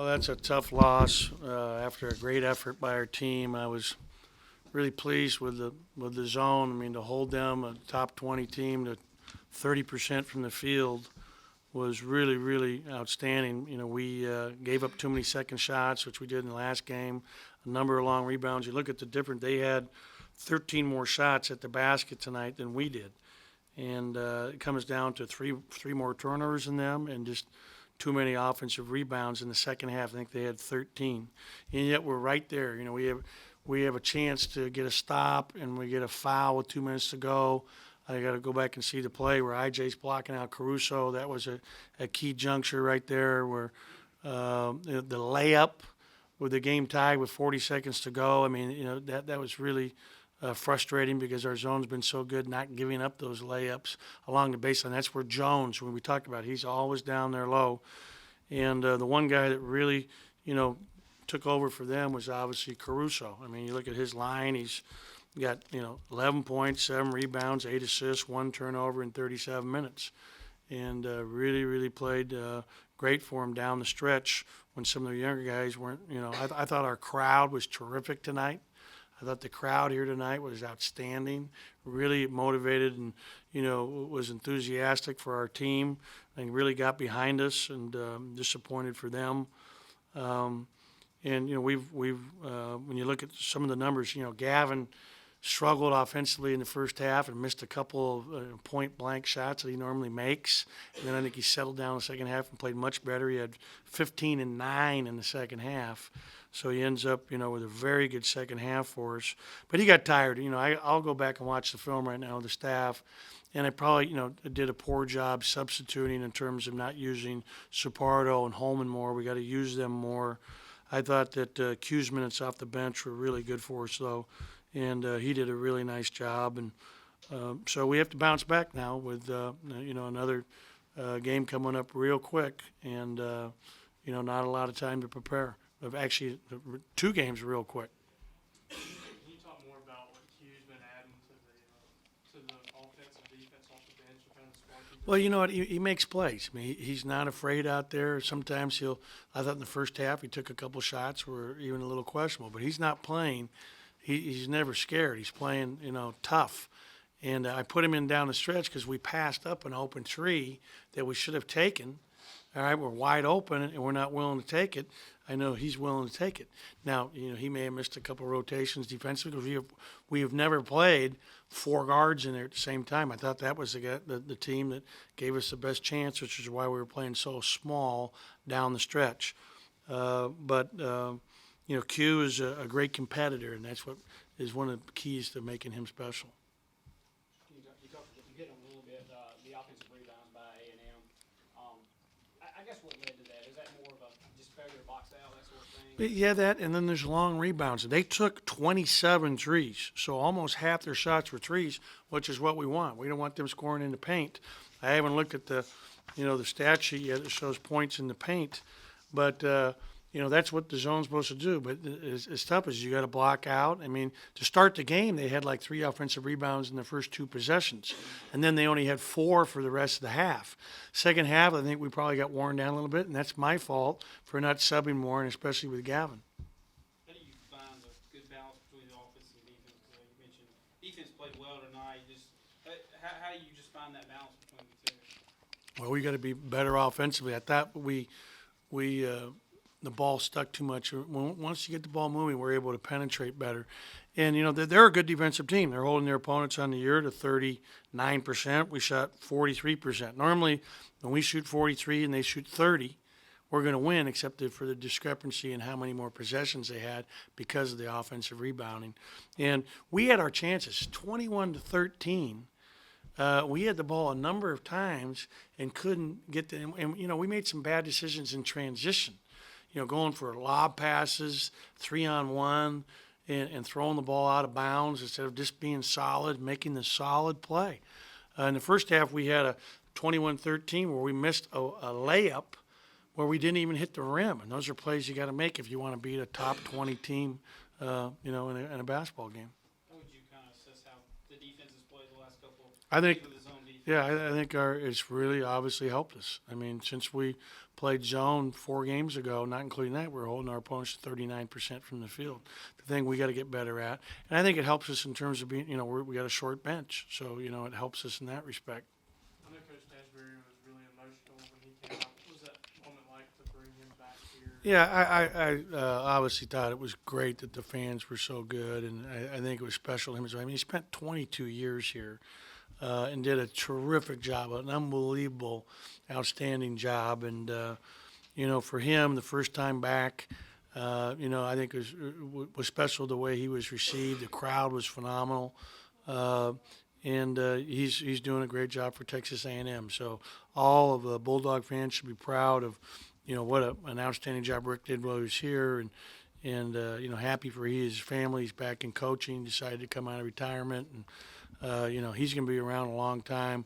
Well, that's a tough loss after a great effort by our team. I was really pleased with the zone. I mean, to hold them a top 20 team to 30% from the field was really, really outstanding. You know, we gave up too many second shots, which we did in the last game. A number of long rebounds. You look at the different. They had 13 more shots at the basket tonight than we did, and it comes down to three more turnovers than them, and just too many offensive rebounds in the second half. I think they had 13, and yet we're right there. You know, we have a chance to get a stop, and we get a foul with 2 minutes to go. I got to go back and see the play where IJ's blocking out Caruso. That was a key juncture right there where the layup with the game tied with 40 seconds to go. I mean, you know, that was really frustrating because our zone's been so good not giving up those layups along the baseline. That's where Jones, when we talked about, he's always down there low. And the one guy that really, you know, took over for them was obviously Caruso. I mean, you look at his line, he's got, 11 points, 7 rebounds, 8 assists, 1 turnover in 37 minutes. And really, really played great for him down the stretch when some of the younger guys weren't, I thought our crowd was terrific tonight. I thought the crowd here tonight was outstanding, really motivated and, was enthusiastic for our team and really got behind us and disappointed for them. We've when you look at some of the numbers, Gavin struggled offensively in the first half and missed a couple of point-blank shots that he normally makes. And then I think he settled down in the second half and played much better. He had 15 and 9 in the second half. So he ends up, with a very good second half for us. But he got tired. I'll go back and watch the film right now with the staff. And I probably, did a poor job substituting in terms of not using Sapardo and Holman more. We got to use them more. I thought that Q's minutes off the bench were really good for us, though. And he did a really nice job. And so we have to bounce back now with, another game coming up real quick and, not a lot of time to prepare. Actually, 2 games real quick. Can you talk more about what Q's been adding to the offense and defense off the bench? What kind of spark he's Well, you know what? He makes plays. I mean, he's not afraid out there. Sometimes I thought in the first half he took a couple shots were even a little questionable, but he's not playing. He's never scared. He's playing, tough. And I put him in down the stretch because we passed up an open 3 that we should have taken. All right, we're wide open and we're not willing to take it. I know he's willing to take it. Now, he may have missed a couple of rotations defensively because we have never played 4 guards in there at the same time. I thought that was the team that gave us the best chance, which is why we were playing so small down the stretch. Q is a great competitor, and that's what is one of the keys to making him special. You hit on a little bit the offensive rebounds by A&M. I guess what led to that? Is that more of a just failure to box out, that sort of thing? Yeah, that, and then there's long rebounds. They took 27 threes, so almost half their shots were threes, which is what we want. We don't want them scoring in the paint. I haven't looked at the stat sheet yet that shows points in the paint, but that's what the zone's supposed to do. But as tough as you got to block out. I mean, to start the game, they had like 3 offensive rebounds in the first 2 possessions, and then they only had 4 for the rest of the half. Second half, I think we probably got worn down a little bit, and that's my fault for not subbing more, and especially with Gavin. How do you find a good balance between the offense and defense? You mentioned defense played well tonight. How do you just find that balance between the 2? Well, we got to be better offensively. I thought the ball stuck too much. Once you get the ball moving, we're able to penetrate better. And, they're a good defensive team. They're holding their opponents on the year to 39%. We shot 43%. Normally, when we shoot 43 and they shoot 30, we're going to win, except for the discrepancy in how many more possessions they had because of the offensive rebounding. And we had our chances, 21-13. We had the ball a number of times and couldn't get them. And, we made some bad decisions in transition. Going for lob passes, 3-on-1, and throwing the ball out of bounds instead of just being solid, making the solid play. In the first half, we had a 21-13 where we missed a layup where we didn't even hit the rim. And those are plays you got to make if you want to beat a top 20 team, in a basketball game. How would you kind of assess how the defense has played the last couple I think with the zone defense? Yeah, I think it's really obviously helped us. I mean, since we played zone 4 games ago, not including that, we're holding our opponents to 39% from the field. The thing we got to get better at, and I think it helps us in terms of being, we got a short bench, so it helps us in that respect. I know Coach Tasbury was really emotional when he came out. What was that moment like to bring him back here? Yeah, I obviously thought it was great that the fans were so good, and I think it was special to him as well. I mean, he spent 22 years here. And did a terrific job, an unbelievable, outstanding job. And, for him, the first time back, I think it was special the way he was received. The crowd was phenomenal. And he's doing a great job for Texas A&M. So all of the Bulldog fans should be proud of, what an outstanding job Rick did while he was here. And happy for his family. He's back in coaching, decided to come out of retirement. And, he's going to be around a long time.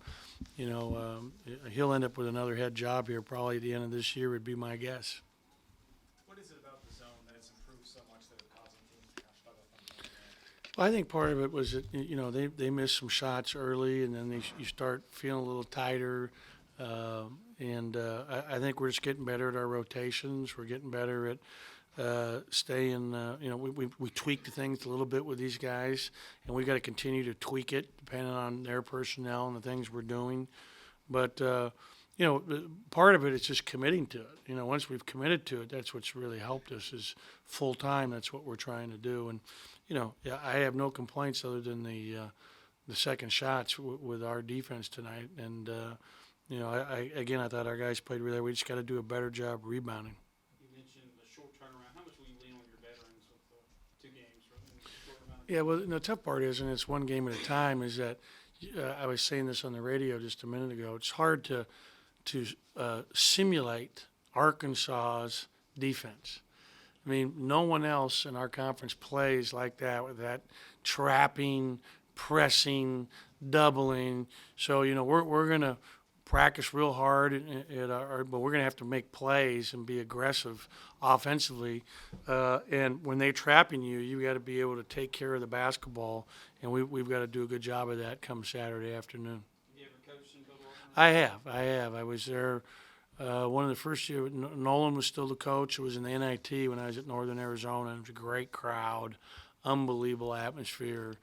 He'll end up with another head job here probably at the end of this year would be my guess. What is it about the zone that has improved so much that it's causing teams to kind of struggle from the zone? Well, I think part of it was that, they missed some shots early and then you start feeling a little tighter. I think we're just getting better at our rotations. We're getting better at staying, we tweaked things a little bit with these guys, and we got to continue to tweak it depending on their personnel and the things we're doing. But, part of it is just committing to it. Once we've committed to it, that's what's really helped us is full time. That's what we're trying to do. And, I have no complaints other than the second shots with our defense tonight. And, I thought our guys played really well. We just got to do a better job rebounding. How much will you lean on your veterans with the 2 games? Yeah, well, the tough part is, and it's one game at a time, is that I was saying this on the radio just a minute ago. It's hard to simulate Arkansas's defense. I mean, no one else in our conference plays like that with that trapping, pressing, doubling. So we're gonna practice real hard but we're going to have to make plays and be aggressive offensively. And when they're trapping you, you got to be able to take care of the basketball, and we've got to do a good job of that come Saturday afternoon. Have you ever coached in Cold I have. I was there one of the first years. Nolan was still the coach. It was in the NIT when I was at Northern Arizona. It was a great crowd, unbelievable atmosphere,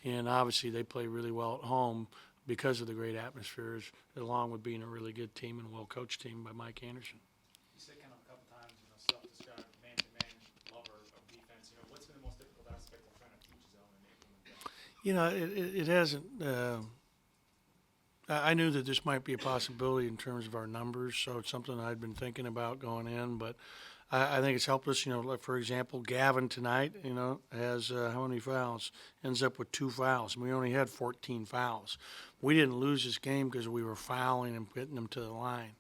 and obviously they play really well at home because of the great atmospheres, along with being a really good team and a well-coached team by Mike Anderson. You said kind of a couple times, self-described man-to-man lover of defense. What's been the most difficult aspect of trying to teach zone and implement that? It hasn't. I knew that this might be a possibility in terms of our numbers, so it's something I'd been thinking about going in, but I think it's helped us. Like for example, Gavin tonight, has how many fouls? Ends up with 2 fouls. We only had 14 fouls. We didn't lose this game because we were fouling and putting them to the line.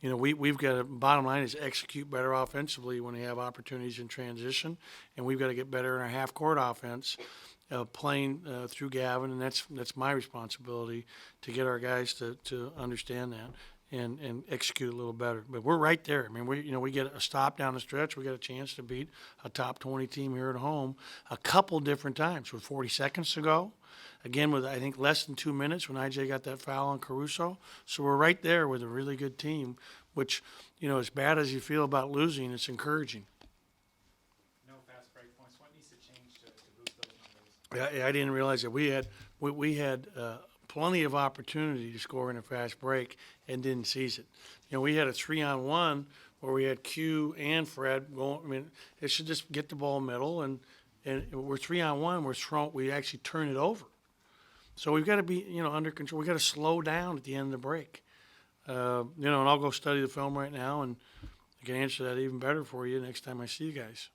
We've got to, bottom line is execute better offensively when we have opportunities in transition, and we've got to get better in our half-court offense, playing through Gavin, and that's my responsibility to get our guys to understand that. And execute a little better. But we're right there. I mean, we get a stop down the stretch. We got a chance to beat a top 20 team here at home a couple different times with 40 seconds to go. Again, with, I think, less than 2 minutes when IJ got that foul on Caruso. So we're right there with a really good team, which, as bad as you feel about losing, it's encouraging. No fast break points. What needs to change to boost those numbers? I didn't realize that we had plenty of opportunity to score in a fast break and didn't seize it. We had a 3-on-1 where we had Q and Fred going. I mean, it should just get the ball middle, and we're 3-on-1. We actually turn it over. So we've got to be under control. We got to slow down at the end of the break. And I'll go study the film right now, and I can answer that even better for you next time I see you guys.